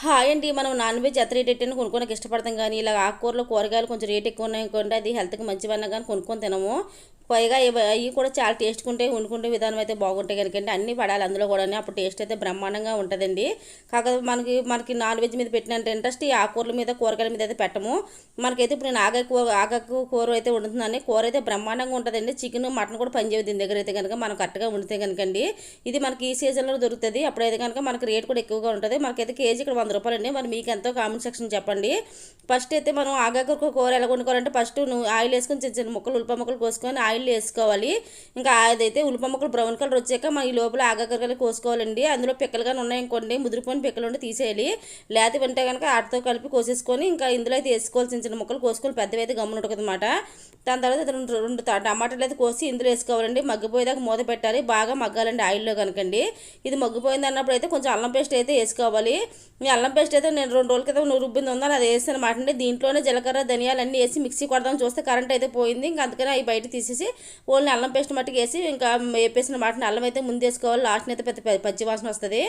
Hi అండి. మనం non veg ఎంత రేట్ ఎట్టని కొనుక్కోడానికి ఇష్టపడతాం కానీ ఇలా ఆకుకూరలు కూరగాయలు కొంచెం రేట్ ఎక్కువ ఉన్నాయనుకోండి అది హెల్త్కి మంచివన్నా కానీ కొనుక్కొని తినము. పైగా అవి కూడా చాలా టేస్ట్గా ఉంటాయి. వండుకుంటే విధానం అయితే బాగుంటాయి కనుకండి అన్నీ పడాలి అందులో కూడా. అప్పుడు టేస్ట్ అయితే బ్రహ్మాండంగా ఉంటుందండి. కాకపోతే మనకి నాన్ వెజ్ మీద పెట్టినంత ఇంట్రెస్ట్ ఈ ఆకుకూరల మీద కూరగాయల మీద అయితే పెట్టము. మనకైతే ఇప్పుడు నేను ఆగాకు కూర అయితే వండుతున్నాను. కూర అయితే బ్రహ్మాండంగా ఉంటుందండి. చికెన్ మటన్ కూడా పనిచేయదు దీని దగ్గర అయితే కనుక మనం కరెక్ట్గా వండితే కనుకండి. ఇది మనకి ఈ సీజన్లో దొరుకుతుంది. అప్పుడైతే కనుక మనకి రేట్ కూడా ఎక్కువగా ఉంటుంది. మనకైతే కేజీ ఇక్కడ ₹100 అండి. మరి మీకు ఎంతో కామెంట్ సెక్షన్ చెప్పండి. ఫస్ట్ అయితే మనం ఆగాకు కూర ఎలా వండుకోవాలంటే ఫస్ట్ ఆయిల్ వేసుకొని చిన్న చిన్న ముక్కలు ఉల్లిపాయ ముక్కలు కోసుకొని ఆయిల్ వేసుకోవాలి. ఇంకా అదైతే ఉల్లిపాయ ముక్కలు బ్రౌన్ కలర్ వచ్చాక మన ఈ లోపల ఆగాకరకాయలు కోసుకోవాలండి. అందులో పిక్కలు కానీ ఉన్నాయనుకోండి ముదిరిపోయిన పిక్కలు ఉంటే తీసేయాలి. లేకపోతే వింటే కనుక ఆటతో కలిపి కోసేసుకొని ఇంకా ఇందులో అయితే వేసుకోవాలి. చిన్న చిన్న ముక్కలు కోసుకొని పెద్దవి అయితే గమ్మున ఉంటుందన్నమాట. దాని తర్వాత రెండు టమాటాలు అయితే కోసి ఇందులో వేసుకోవాలండి. మగ్గిపోయేదాకా మూత పెట్టాలి. బాగా మగ్గాలండి ఆయిల్లో కనుకండి. ఇది మగ్గిపోయింది అన్నప్పుడు అయితే కొంచెం అల్లం పేస్ట్ అయితే వేసుకోవాలి. ఈ అల్లం పేస్ట్ అయితే నేను 2 రోజుల క్రితం రుబ్బింది ఉందని అది వేసాను అనమాట అండి. దీంట్లోనే జీలకర్ర ధనియాలు అన్నీ వేసి మిక్సీ కొడదాం చూస్తే కరెంట్ అయితే పోయింది. ఇంకా అందుకని అవి బయట తీసేసి ఓన్లీ అల్లం పేస్ట్ మట్టుకు వేసి ఇంకా వేపేసిన మాటని అల్లం అయితే ముందు వేసుకోవాలి. లాస్ట్ అయితే పెద్ద పచ్చి వాసన వస్తుంది.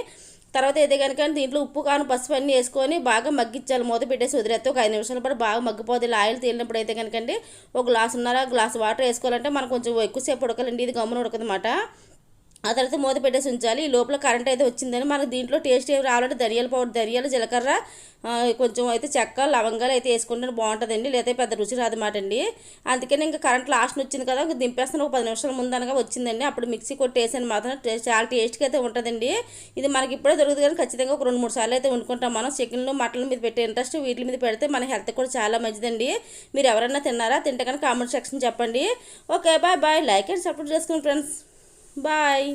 తర్వాత అయితే కనుక దీంట్లో ఉప్పు కారం పసుపు అన్నీ వేసుకొని బాగా మగ్గించాలి. మూత పెట్టేసి వదిలేస్తే ఒక 5 నిమిషాల పాటు బాగా మగ్గిపోతుంది. ఇలా ఆయిల్ తేలినప్పుడు అయితే కనుకండి ఒక గ్లాస్ వాటర్ వేసుకోవాలంటే మనం కొంచెం ఎక్కువసేపు ఉడకాలండి. ఇది గమ్మున ఉడకదన్నమాట. ఆ తర్వాత మూత పెట్టేసి ఉంచాలి. ఈ లోపల కరెంట్ అయితే వచ్చిందని మనకు దీంట్లో టేస్ట్ ఏమి రావాలంటే ధనియాల పౌడర్ ధనియాలు జీలకర్ర కొంచెం అయితే చెక్క లవంగాలు అయితే వేసుకుంటే బాగుంటుందండి. లేదా పెద్ద రుచి రాదన్నమాట అండి. అందుకని ఇంకా కరెంట్ లాస్ట్ వచ్చింది కదా ఇంకా దింపేస్తాను. ఒక 10 నిమిషాల ముందు అనగా వచ్చిందండి. అప్పుడు మిక్సీ కొట్టేసాను మాత్రం చాలా టేస్ట్గా అయితే ఉంటుందండి. ఇది మనకి ఇప్పుడే దొరుకుతుంది కానీ ఖచ్చితంగా ఒక 2-3 సార్లు అయితే వండుకుంటాం మనం. చికెన్లు మటన్ల మీద పెట్టే ఇంట్రెస్ట్ వీటి మీద పెడితే మన హెల్త్ కూడా చాలా మంచిదండి. మీరు ఎవరైనా తిన్నారా? తింటే కనుక కామెంట్ సెక్షన్ చెప్పండి. Okay bye. Like and support చేసుకోండి ఫ్రెండ్స్. బాయ్.